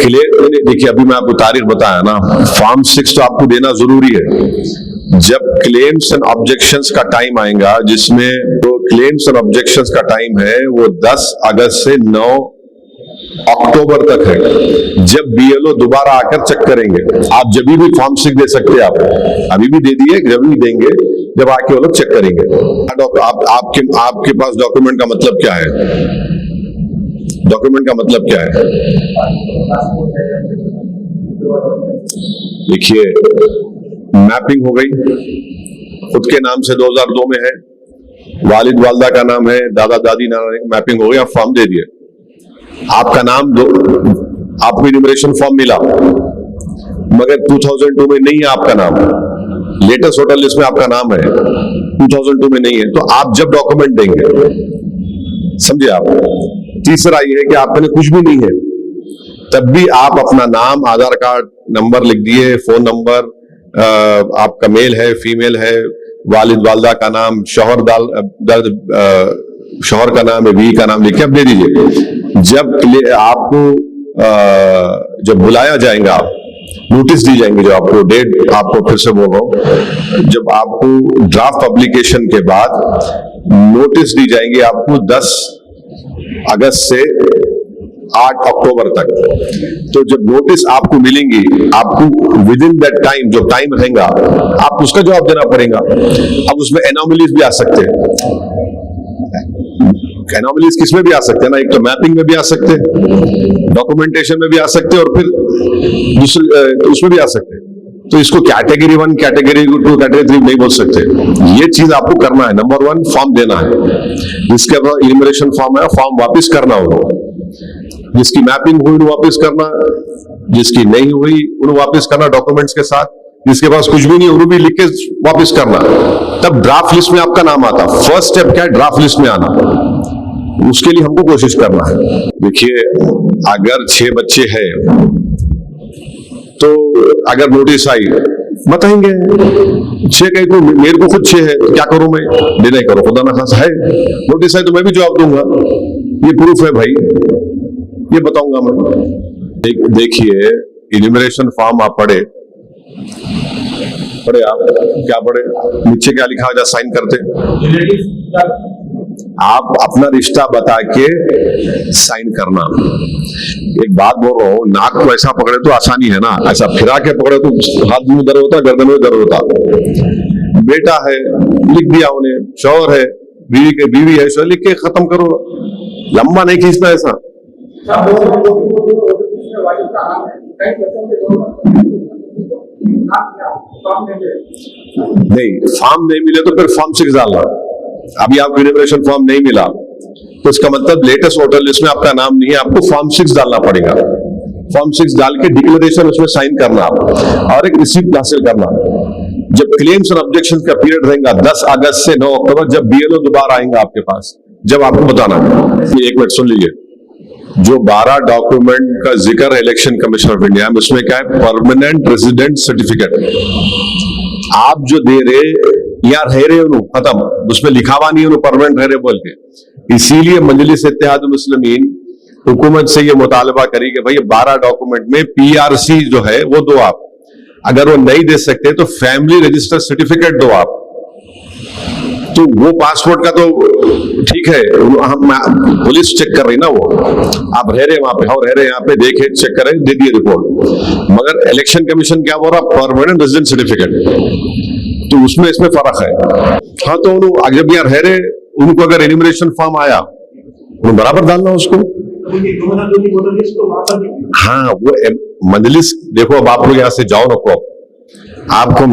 देखिए, अभी मैं आपको तारीख बताया ना, फॉर्म 6 तो आपको देना जरूरी है। जब क्लेम्स एंड ऑब्जेक्शंस का टाइम आएगा, जिसमें तो क्लेम्स एंड ऑब्जेक्शंस का टाइम है वो 10 अगस्त से 9 अक्टूबर तक है। जब बीएलओ दोबारा आकर चेक करेंगे, आप जब भी फॉर्म 6 दे सकते हैं, आप अभी भी दे दिए, जब भी देंगे, जब आके वो लोग चेक करेंगे। आपके पास डॉक्यूमेंट का मतलब क्या है? डॉक्यूमेंट का मतलब क्या है? देखिए, मैपिंग हो गई, खुद के नाम से 2002 में है, वालिद वालदा का नाम है, दादा दादी नाम, मैपिंग हो गई, आप फॉर्म दे दिए। आपका नाम आपको इन्यूमरेशन फॉर्म मिला, मगर 2002 में नहीं है आपका नाम, लेटेस्ट वोटर लिस्ट में आपका नाम है, 2002 में नहीं है, तो आप जब डॉक्यूमेंट देंगे, समझे आप। तीसरा ये है कि आपने कुछ भी नहीं है, तब भी आप अपना नाम, आधार कार्ड नंबर लिख दिए, फोन नंबर, आपका मेल है, फीमेल है, वालिद वालदा का नाम, शौहर का नाम है, वी का नाम लिख के आप दे दीजिए। जब आपको जब बुलाया जाएगा, नोटिस दी जाएंगे, जो आपको डेट, आपको फिर से बोल रहा हूं, जब आपको ड्राफ्ट पब्लिकेशन के बाद नोटिस दी जाएंगी आपको 10 अगस्त से 8 अक्टूबर तक, तो जब नोटिस आपको मिलेंगी, आपको विद इन दैट टाइम, जो टाइम रहेगा, आप उसका जवाब देना पड़ेगा। अब उसमें एनोमलीज भी आ सकते हैं, एनोमलीज किसमें भी आ सकते हैं ना, एक तो मैपिंग में भी आ सकते हैं, डॉक्यूमेंटेशन में भी आ सकते हैं, और फिर दूसरे उसमें भी आ सकते हैं। तो इसको कैटेगरी 1, कैटेगरी 2, कैटेगरी 3 नहीं बोल सकते। ये चीज आपको करना है। नंबर 1, फॉर्म देना है, जिसके बाद इन्यूमरेशन फॉर्म है, फॉर्म वापस करना होगा, जिसकी मैपिंग हुई उन्हें वापस करना, जिसकी नहीं हुई उन्हें वापस करना डॉक्यूमेंट्स के साथ, जिसके पास कुछ भी नहीं उन्हें भी लिख के वापस करना। तब ड्राफ्ट लिस्ट में आपका नाम आता। फर्स्ट स्टेप क्या है? ड्राफ्ट लिस्ट में आना। उसके लिए हमको कोशिश करना है। देखिए, अगर 6 बच्चे हैं तो अगर नोटिस आई, बताएंगे 6 कहीं को, मेरे को खुद 6 है, क्या करूं मैं? नहीं करो, खुदा ना खास है, नोटिस आई तो मैं भी जवाब दूंगा, ये प्रूफ है भाई, ये बताऊंगा मैं। देखिए, इन्यूमरेशन फॉर्म आप पढ़े आप क्या पढ़े? नीचे क्या लिखा है, साइन करते, आप अपना रिश्ता बता के साइन करना। एक बात बोल रहा हूं, नाक को ऐसा पकड़े तो आसानी है ना, ऐसा फिरा के पकड़े तो हाथ में दर्द होता, गर्दन में दर्द होता। बेटा है, लिख दिया उन्हें, शौहर है, बीवी है, शौहर लिख के खत्म करो, लंबा नहीं खींचना ऐसा। नहीं, फॉर्म नहीं मिले तो फिर फॉर्म 6 डालना। अभी आपको इन्यूमरेशन फॉर्म नहीं मिला तो इसका मतलब लेटेस्ट वोटर लिस्ट में आपका नाम नहीं है, आपको फॉर्म 6 डालना पड़ेगा। फॉर्म 6 डाल के डिक्लेरेशन उसमें साइन करना और एक रिसिप्ट हासिल करना। जब क्लेम्स और ऑब्जेक्शन का पीरियड रहेगा 10 अगस्त से 9 अक्टूबर, जब बीएलओ दोबारा आएंगे आपके पास, जब आपको बताना। एक मिनट सुन लीजिए, जो 12 डॉक्यूमेंट का जिक्र है इलेक्शन कमीशन ऑफ इंडिया में, उसमें क्या है? परमानेंट रेजिडेंट सर्टिफिकेट आप जो दे रहे या रह रहे हो, खत्म, उसमें लिखा हुआ नहीं है परमानेंट रह रहे बोल के। इसीलिए मजलिस इत्तेहाद मुस्लिमीन हुकूमत से ये मुतालबा करी कि भाई 12 डॉक्यूमेंट में पीआरसी जो है वो दो आप, अगर वो नहीं दे सकते तो फैमिली रजिस्टर सर्टिफिकेट दो आप। तो वो पासपोर्ट का तो ठीक है, पुलिस चेक कर रही ना, वो आप रह रहे वहां पे, हाँ रह रहे यहाँ पे, देखे, चेक करें, दे दिए रिपोर्ट। मगर इलेक्शन कमीशन क्या बोल रहा? Permanent resident certificate. तो उसमें इसमें फर्क है। हाँ, तो जब यहाँ रह रहे, उनको अगर एनिमरेशन फॉर्म आया, उन्हें बराबर डालना उसको। हाँ, वो मजलिस देखो, अब आप लोग यहाँ से जाओ ना, आपको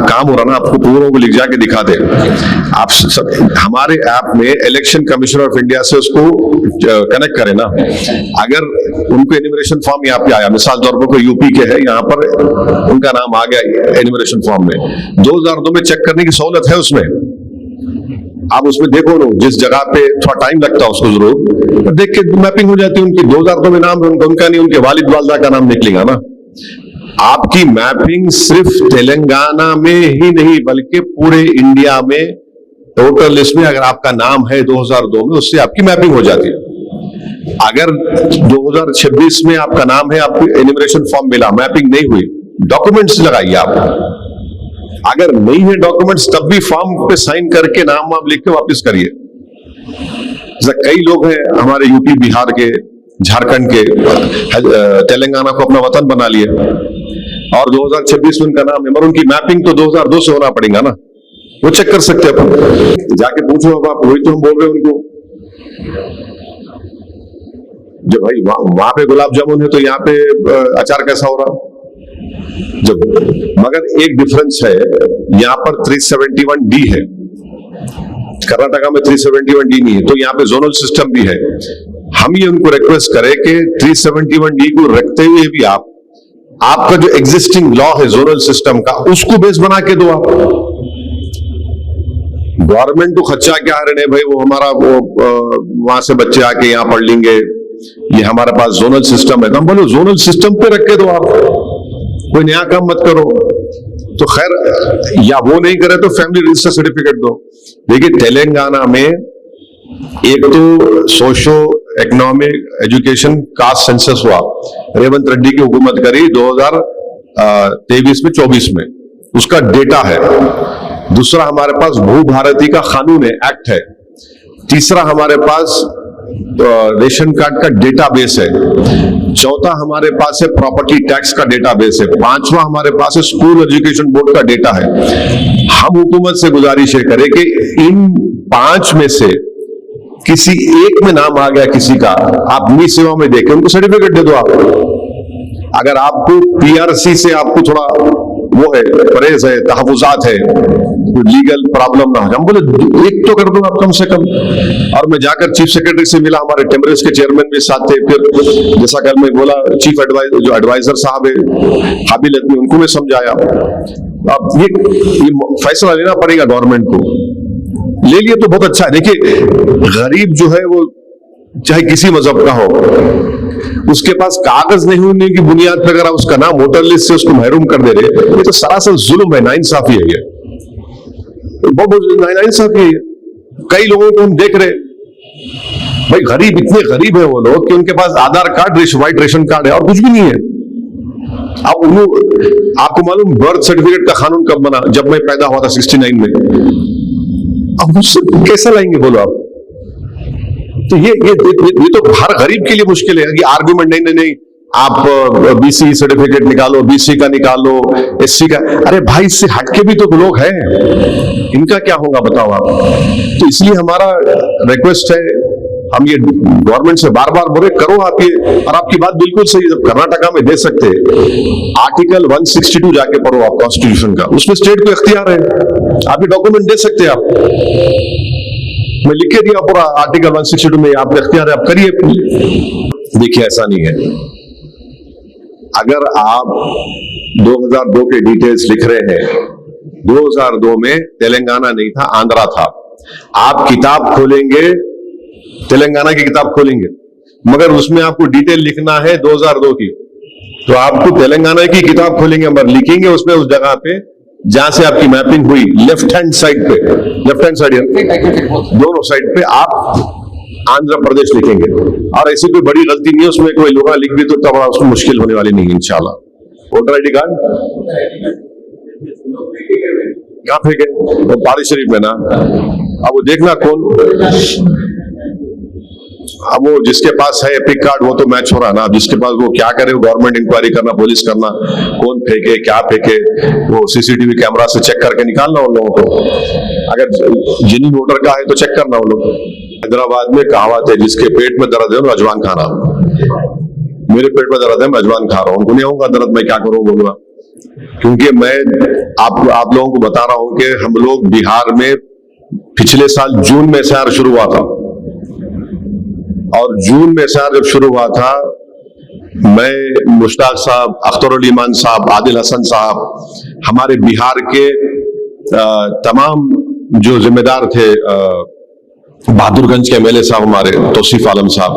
काम हो रहा ना, आपको पूरों को लिख जाके दिखा दे। आप हमारे ऐप में इलेक्शन कमीशन ऑफ इंडिया से उसको कनेक्ट करें ना। अगर उनको एनिमरेशन फॉर्म यहाँ पे आया, मिसाल तौर पर कोई यूपी के है, यहाँ पर उनका नाम आ गया एनिमरेशन फॉर्म में, 2002 में चेक करने की सहूलत है उसमें। आप उसमें देखो ना, जिस जगह पे थोड़ा टाइम लगता है उसको जरूर देख के मैपिंग हो जाती है उनकी। 2002 में नाम उनका नहीं, उनके वालिद वालदा का नाम निकलेगा ना। आपकी मैपिंग सिर्फ तेलंगाना में ही नहीं बल्कि पूरे इंडिया में टोटल लिस्ट में अगर आपका नाम है 2002 में, उससे आपकी मैपिंग हो जाती है। अगर 2026 में आपका नाम है, आपको एनिमरेशन फॉर्म मिला, मैपिंग नहीं हुई, डॉक्यूमेंट्स लगाइए आप। अगर नहीं है डॉक्यूमेंट्स तब भी फॉर्म पे साइन करके नाम आप लिख के वापस करिए। कई लोग हैं हमारे यूपी, बिहार के, झारखंड के, तेलंगाना को अपना वतन बना लिया और 2026 में उनका नाम है, मगर उनकी मैपिंग तो 2002 से होना पड़ेगा ना, वो चेक कर सकते हैं अपन। जाके पूछो अब आप, वही तो हम बोल रहे हैं उनको। जब भाई वहां पे गुलाब जामुन है तो यहाँ पे अचार कैसा हो रहा? जब मगर एक डिफरेंस है, यहाँ पर 371D है, कर्नाटका में 371D नहीं है, तो यहाँ पे जोनल सिस्टम भी है। हम ये उनको रिक्वेस्ट करें कि 371D को रखते हुए भी आपका जो एग्जिस्टिंग लॉ है जोनल सिस्टम का, उसको बेस बना के दो आप। गवर्नमेंट को खर्चा क्या है भाई, वो हमारा वहां से बच्चे आके यहाँ पढ़ लेंगे, ये हमारे पास जोनल सिस्टम है, तो हम बोलो जोनल सिस्टम पे रख के दो आप, कोई नया काम मत करो। तो खैर, या वो नहीं करे तो फैमिली रजिस्टर सर्टिफिकेट दो। देखिए तेलंगाना में एक तो socio economic education caste census हुआ, रेवंत रेड्डी की हुकूमत करी 2023 में 24 में, उसका डेटा है। दूसरा हमारे पास भू भारती का कानून है, एक्ट है। तीसरा हमारे पास रेशन कार्ड का डेटाबेस है। चौथा हमारे पास है प्रॉपर्टी टैक्स का डेटाबेस है। पांचवा हमारे पास है स्कूल एजुकेशन बोर्ड का डेटा है। हम हुकूमत से गुजारिश है करें कि इन 5 में से किसी एक में नाम आ गया किसी का, आप अपनी सेवा में देखें, उनको सर्टिफिकेट दे दो आप। अगर आपको पीआरसी से आपको थोड़ा वो है, परहेज है, तहफुजात है, लीगल प्रॉब्लम ना हो, हम बोले एक तो कर दो आप कम से कम। और मैं जाकर चीफ सेक्रेटरी से मिला, हमारे टेमरेस के चेयरमैन भी साथ थे, फिर जैसा कल मैं बोला चीफ एडवाइजर साहब है काबिल आदमी, उनको मैं समझाया। अब ये फैसला लेना पड़ेगा गवर्नमेंट को, ले लिए तो बहुत अच्छा है। देखिए गरीब जो है वो चाहे किसी मजहब का हो, उसके पास कागज नहीं होने की बुनियाद पर अगर आप उसका नाम वोटर लिस्ट से उसको महरूम कर दे रहे, ये तो सरासर जुल्म है, नाइंसाफी है, ये बहुत नाइंसाफी है। कई लोगों को हम देख रहे, भाई गरीब, इतने गरीब है वो लोग कि उनके पास आधार कार्ड, व्हाइट रेशन कार्ड है और कुछ भी नहीं है। अब आपको मालूम बर्थ सर्टिफिकेट का कानून कब बना? जब मैं पैदा हुआ था 69 में। अब मुझसे कैसा लाएंगे बोलो आप? तो ये तो हर गरीब के लिए मुश्किल है कि आर्गुमेंट नहीं आप बीसी सर्टिफिकेट निकालो, बीसी का निकालो, एससी का। अरे भाई इससे हटके भी तो लोग हैं, इनका क्या होगा बताओ आप? तो इसलिए हमारा रिक्वेस्ट है, हम ये गवर्नमेंट से बार बार बोले करो आप ये, और आपकी बात बिल्कुल सही है। कर्नाटका में दे सकते हैं, आर्टिकल 162 जाके पढ़ो आप कॉन्स्टिट्यूशन का, उसमें स्टेट को इख्तियार है, आप ये डॉक्यूमेंट दे सकते हैं। आप मैं लिख के दिया पूरा आर्टिकल 162 में, आप इख्तियार है, आप करिए। देखिए ऐसा नहीं है, अगर आप 2002 के डिटेल्स लिख रहे हैं, 2002 में तेलंगाना नहीं था, आंध्रा था। आप किताब खोलेंगे, तेलंगाना की किताब खोलेंगे, मगर उसमें आपको डिटेल लिखना है 2002 की, तो आपको तेलंगाना की किताब खोलेंगे, मगर लिखेंगे उसमें उस जगह पे जहां से आपकी मैपिंग हुई, लेफ्ट हैंड साइड पे, लेफ्ट हैंड साइड दोनों साइड पे आप आंध्र प्रदेश लिखेंगे। और ऐसी कोई बड़ी गलती नहीं है उसमें, कोई लोग लिख भी तो तब उसको मुश्किल होने वाली नहीं है इंशाल्लाह। वोटर आईडी कार्ड कहाँ फेंके? वो पाड़ी शरीफ में ना। अब वो देखना कौन, अब वो जिसके पास है एपिक कार्ड वो तो मैच हो रहा ना, जिसके पास वो क्या करे, गवर्नमेंट इंक्वायरी करना, पुलिस करना, कौन फेंके क्या फेंके, वो सीसीटीवी कैमरा से चेक करके निकालना उन लोगों को। अगर जिन वोटर का है तो चेक करना उन लोग। हैदराबाद में कहावत है, जिसके पेट में दर्द है वो अजवान खाना। मेरे पेट में दर्द है, मैं अजवान खा रहा हूँ, उनको नहीं होगा दर्द, मैं क्या करूँ बोलूंगा। क्योंकि मैं आप लोगों को बता रहा हूं कि हम लोग बिहार में पिछले साल जून में एसआईआर शुरू हुआ था, और जून में एसआईआर जब शुरू हुआ था, मैं, मुश्ताक साहब, अख्तर ईमान साहब, आदिल हसन साहब, हमारे बिहार के तमाम जो जिम्मेदार थे, बहादुरगंज के एमएलए साहब हमारे, तौसीफ आलम साहब,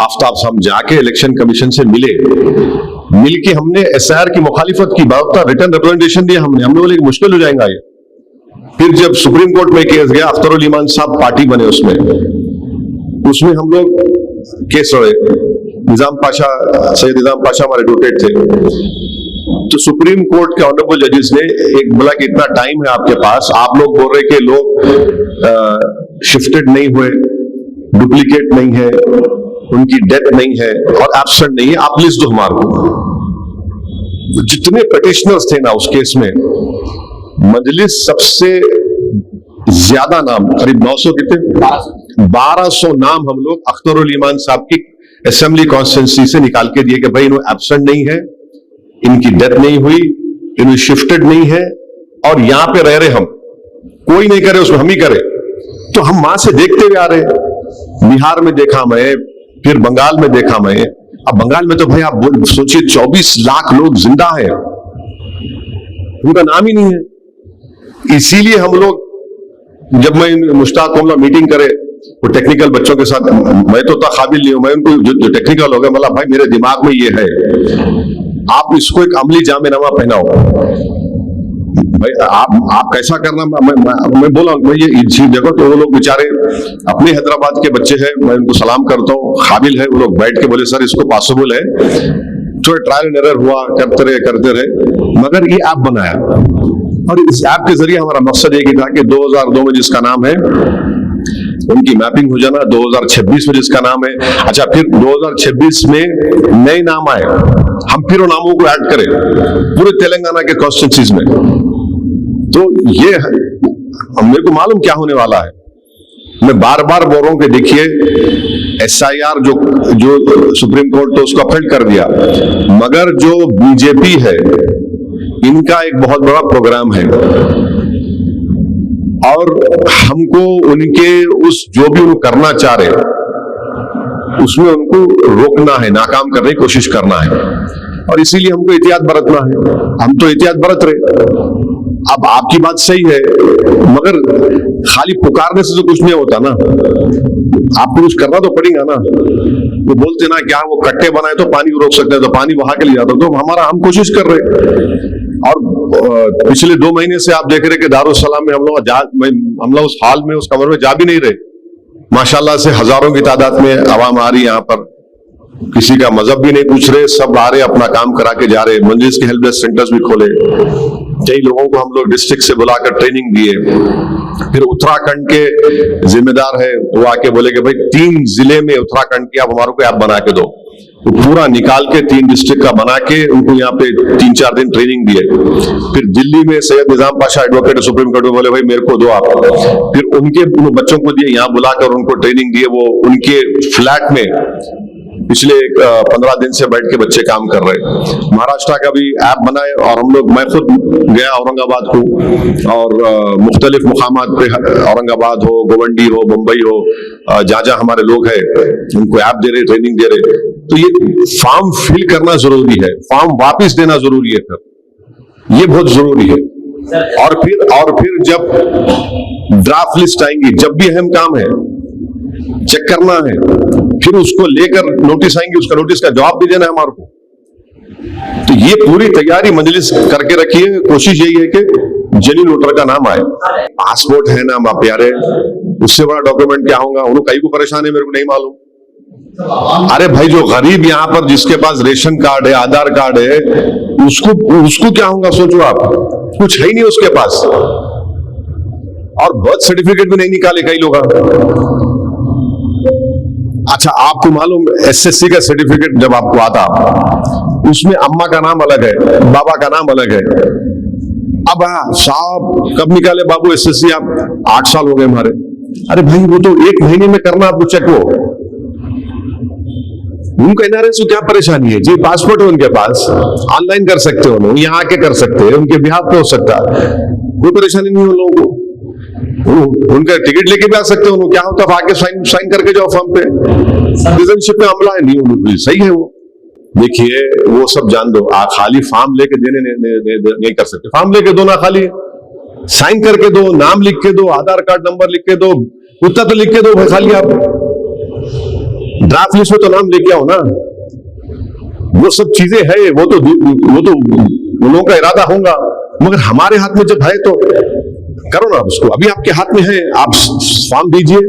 आफ्ताब साहब, जाके इलेक्शन कमीशन से मिलके हमने एसआईआर की मुखालिफत की, बावजूद रिटर्न रिप्रेजेंटेशन दिया हमने बोले कि मुश्किल हो जाएगा ये। फिर जब सुप्रीम कोर्ट में केस गया, अख्तर ईमान साहब पार्टी बने, उसमें हम लोग केस लड़े, निजाम पाशा, सैयद निजाम पाशा हमारे एडवोकेट थे, तो सुप्रीम कोर्ट के ऑनरेबल जजेस ने एक बोला कि इतना टाइम है आपके पास, आप लोग बोल रहे कि लोग शिफ्टेड नहीं हुए, डुप्लीकेट नहीं है, उनकी डेथ नहीं है और एब्सेंट नहीं है, आप लिस्ट दो हमारे को। जितने पिटिशनर्स थे ना उस केस में, मजलिस सबसे ज्यादा नाम, करीब 900 कितने 1200 नाम हम लोग अख्तरुल ईमान साहब की असेंबली कॉन्स्टिट्यूंसी से निकाल के दिए कि भाई इन्होंने एब्सेंट नहीं है, इनकी डेथ नहीं हुई, इन्हें शिफ्टेड नहीं है और यहां पे रह रहे हम, कोई नहीं करे उसमें हम ही करे। तो हम वहां से देखते हुए आ रहे, बिहार में देखा मैं, फिर बंगाल में देखा मैं। अब बंगाल में तो भाई आप सोचिए 24 लाख लोग जिंदा हैं, उनका नाम ही नहीं है। इसीलिए हम लोग, जब मैं मुश्ताक को हम लोग मीटिंग करे वो टेक्निकल बच्चों के साथ, मैं तो उतना काबिल नहीं हूं, मैं उनको जो टेक्निकल हो गया, मतलब भाई मेरे दिमाग में ये है, आप इसको एक अमली जामेनामा पहनाओ भाई, आप कैसा करना। मैं बोला मैं ये चीज देखो, तो वो लोग बेचारे अपने हैदराबाद के बच्चे हैं, मैं उनको सलाम करता हूँ, काबिल है, वो लोग बैठ के बोले सर इसको पॉसिबल है, थोड़ा ट्रायल एंड एरर हुआ, करते रहे, मगर ये ऐप बनाया और इस ऐप के जरिए हमारा मकसद एक ही था कि 2002 में जिसका नाम है उनकी मैपिंग हो जाना, 2026 में जिसका नाम है, अच्छा फिर 2026 में नए नाम आए, हम फिर उन नामों को ऐड करें पूरे तेलंगाना के कॉन्स्टिट्यूंसीज में। तो ये मेरे को मालूम क्या होने वाला है, मैं बार बार बोल रहा हूं कि देखिए SIR जो सुप्रीम कोर्ट तो उसको अपहेल्ड कर दिया, मगर जो बीजेपी है इनका एक बहुत बड़ा प्रोग्राम है और हमको उनके उस जो भी उनको करना चाह रहे उसमें उनको रोकना है, नाकाम करने की कोशिश करना है और इसीलिए हमको एहतियात बरतना है। हम तो एहतियात बरत रहे। अब आपकी बात सही है, मगर खाली पुकारने से तो कुछ नहीं होता ना, आपको कुछ करना तो पड़ेगा ना। वो बोलते ना क्या वो कट्टे बनाए तो पानी रोक सकते हैं, तो पानी बहा के ले जाता, तो हम कोशिश कर रहे। और पिछले 2 महीने से आप देख रहे कि दारुसलाम में हम लोग उस हॉल में, उस कमरे में जा भी नहीं रहे। माशाल्लाह से हजारों की तादाद में आवाम आ रही, यहाँ पर किसी का मजहब भी नहीं पूछ रहे, सब आ रहे, अपना काम करा के जा रहे। मजलिस के हेल्प डेस्क सेंटर्स भी खोले, कई लोगों को हम लोग डिस्ट्रिक्ट से बुलाकर ट्रेनिंग दिए। फिर उत्तराखंड के जिम्मेदार है, वो आके बोले कि भाई 3 जिले में उत्तराखंड की आप हमारे को ऐप बना के दो, तो पूरा निकाल के 3 डिस्ट्रिक्ट का बना के उनको यहाँ पे 3-4 दिन ट्रेनिंग दिए। फिर दिल्ली में सैयद निजाम पाशा एडवोकेट सुप्रीम कोर्ट में बोले भाई मेरे को दो आप, फिर उनके बच्चों को दिए, यहाँ बुलाकर उनको ट्रेनिंग दिए। वो उनके फ्लैट में पिछले 15 दिन से बैठ के बच्चे काम कर रहे। महाराष्ट्र का भी ऐप बनाए और हम लोग, मैं खुद गया औरंगाबाद को और मुख्तलिफ मुकामात पे, औरंगाबाद हो, गोवंडी हो, मुंबई हो, जहां जहां हमारे लोग हैं उनको ऐप दे रहे, ट्रेनिंग दे रहे। तो ये फॉर्म फिल करना जरूरी है, फॉर्म वापिस देना जरूरी है, फिर ये बहुत जरूरी है। और फिर जब ड्राफ्ट लिस्ट आएंगी, जब भी अहम काम है चेक करना है, फिर उसको लेकर नोटिस आएंगे, उसका नोटिस का जवाब भी देना है हमारे को। तो ये पूरी तैयारी मजलिस करके रखी है। कोशिश यही है कि जेन्युइन वोटर का नाम आए। पासपोर्ट है ना मां प्यारे, उससे बड़ा डॉक्यूमेंट क्या होगा? उन्होंने कई को परेशान है, मेरे को नहीं मालूम। अरे भाई जो गरीब यहाँ पर जिसके पास रेशन कार्ड है, आधार कार्ड है, उसको क्या होगा? सोचो आप, कुछ है ही नहीं उसके पास, और बर्थ सर्टिफिकेट भी नहीं निकाले कई लोग। अच्छा आपको मालूम SSC का सर्टिफिकेट जब आपको आता, उसमें अम्मा का नाम अलग है, बाबा का नाम अलग है। अब साहब कब निकाले बाबू SSC? आप 8 साल हो गए हमारे। अरे भाई वो तो 1 महीने में करना आपको चेक। वो उनको NRS को क्या परेशानी है जी? पासपोर्ट है उनके पास, ऑनलाइन कर सकते हो, लोग यहाँ आके कर सकते हैं, उनके बिहाफ पे हो सकता है, कोई परेशानी नहीं उन लोगों को। उनका टिकट लेके भी आ सकते हो, क्या होता है आके साइन करके जाओ फॉर्म पे। सिटीजनशिप में हमला है नहीं, सही है वो। देखिए वो सब जान दो, खाली फॉर्म लेके देने नहीं कर सकते। फॉर्म लेके दो ना, खाली साइन करके दो, नाम लिख के दो, आधार कार्ड नंबर लिख के दो, उतना तो लिख के दो भाई। खाली आप ड्राफ्ट लिस्ट में तो नाम लेके आओ ना। वो सब चीजें है, वो तो उन लोगों का इरादा होगा, मगर हमारे हाथ में जब है तो करो ना उसको। अभी आपके हाथ में है, आप फॉर्म दीजिए,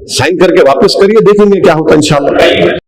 साइन करके वापस करिए, देखेंगे क्या होता है इंशाल्लाह।